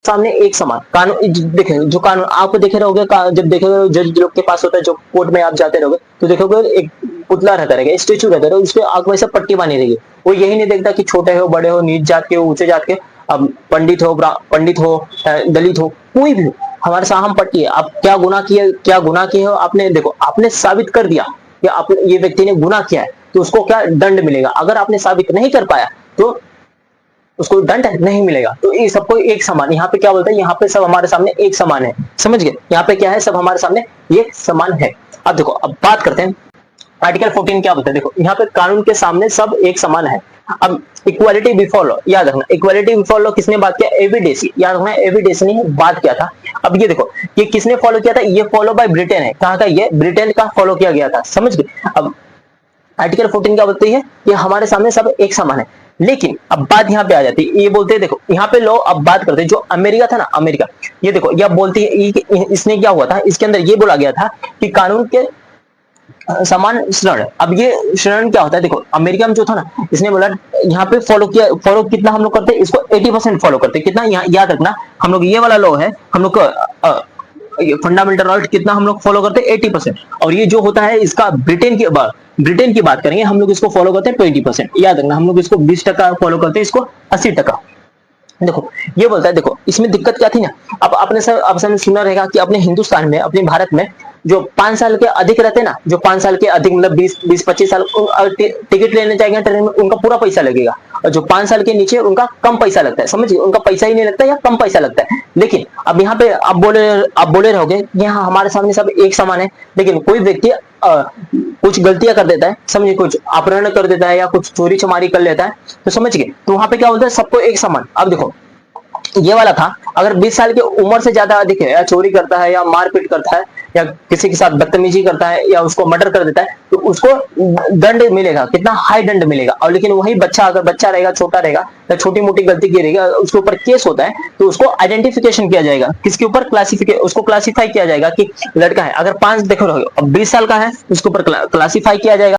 सामने एक समान कानून देखे, जो कानून आप देखे रहोगे, जब देखोगे जज लोग के पास होता है, जो कोर्ट में आप जाते रहोगे तो देखोगे एक पुतला रहता रहेगा, स्टेचू रहता रहेगा, उसपे आंख में से पट्टी बांधी रहेगी। वो यही नहीं देखता कि छोटे हो बड़े हो, नीच जात के हो ऊंचे जात के, अब पंडित हो दलित हो, कोई भी हो, हमारे साथ हम पट्टी है। आप क्या गुनाह किए हो, आपने देखो आपने साबित कर दिया कि ये व्यक्ति ने गुनाह किया है, तो उसको क्या दंड मिलेगा। अगर आपने साबित नहीं कर पाया तो उसको दंड नहीं मिलेगा। तो ये सबको एक समान, यहाँ पे क्या बोलता है, यहाँ पे सब हमारे सामने एक समान है, समझ गए। यहाँ पे क्या है, सब हमारे सामने एक समान है। अब देखो, अब बात करते हैं आर्टिकल 14 क्या बोलता है। देखो यहाँ पे कानून के सामने सब एक समान है। अब इक्वालिटी बिफोर लॉ, याद रखना, इक्वालिटी बिफोर लॉ किसने बात किया, एविडेसी, याद रखना, एविडेसी ने बात किया था। अब ये देखो, ये किसने फॉलो किया था, ये फॉलो बाय ब्रिटेन है। कहाँ का, ये ब्रिटेन का फॉलो किया गया था, समझ गए। अब आर्टिकल 14 क्या बोलती है, ये हमारे सामने सब एक समान है। लेकिन अब बात यहाँ पे आ जाती है, ये बोलते हैं, देखो यहाँ पे लॉ, अब बात करते हैं जो अमेरिका था ना, अमेरिका, ये देखो यह बोलती है, इसने क्या हुआ था, इसके अंदर ये बोला गया था कि कानून के समान शरण। अब ये शरण क्या होता है, देखो अमेरिका में जो था ना, इसने बोला यहाँ पे फॉलो कितना हम लोग करते हैं, इसको 80% फॉलो करते हैं। कितना, यहाँ याद रखना, हम लोग ये वाला लॉ है, हम लोग फंडामेंटल राइट कितना हम लोग फॉलो करते हैं, 80%। और ये जो होता है इसका ब्रिटेन की बात करेंगे, हम लोग इसको फॉलो करते हैं 20%। याद रखना, हम लोग इसको 20% फॉलो करते हैं, इसको 80%। देखो ये बोलता है, देखो इसमें दिक्कत क्या थी ना, अब आपने सुना रहेगा कि अपने हिंदुस्तान में, अपने भारत में जो 5 साल के अधिक रहते हैं ना, जो 5 साल के अधिक मतलब 20-25 साल टिकट लेने जाएंगे ट्रेन में, उनका पूरा पैसा लगेगा। और जो 5 साल के नीचे, उनका कम पैसा लगता है, समझिए, उनका पैसा ही नहीं लगता या कम पैसा लगता है। लेकिन अब यहाँ पे आप बोले रहोगे यहाँ हमारे सामने सब एक समान है, लेकिन कोई व्यक्ति कुछ गलतियां कर देता है, समझिए, कुछ अपहरण कर देता है या कुछ चोरी चमारी कर लेता है, तो समझ गए, तो वहां पे क्या बोलता है, सबको एक समान। अब देखो ये वाला था, अगर 20 साल की उम्र से ज्यादा अधिक है, या चोरी करता है या मारपीट करता है या किसी के साथ बदतमीजी करता है या उसको मर्डर कर देता है, तो उसको दंड मिलेगा, कितना हाई दंड मिलेगा। और लेकिन वही बच्चा, अगर बच्चा रहेगा, छोटा रहेगा या छोटी मोटी गलती की रहेगी, उसके ऊपर केस होता है, तो उसको आइडेंटिफिकेशन किया जाएगा, किसके ऊपर, उसको क्लासिफाई किया जाएगा कि लड़का है। अगर 5 देखो रहो, अब 20 साल का है, उसके ऊपर क्लासिफाई किया जाएगा।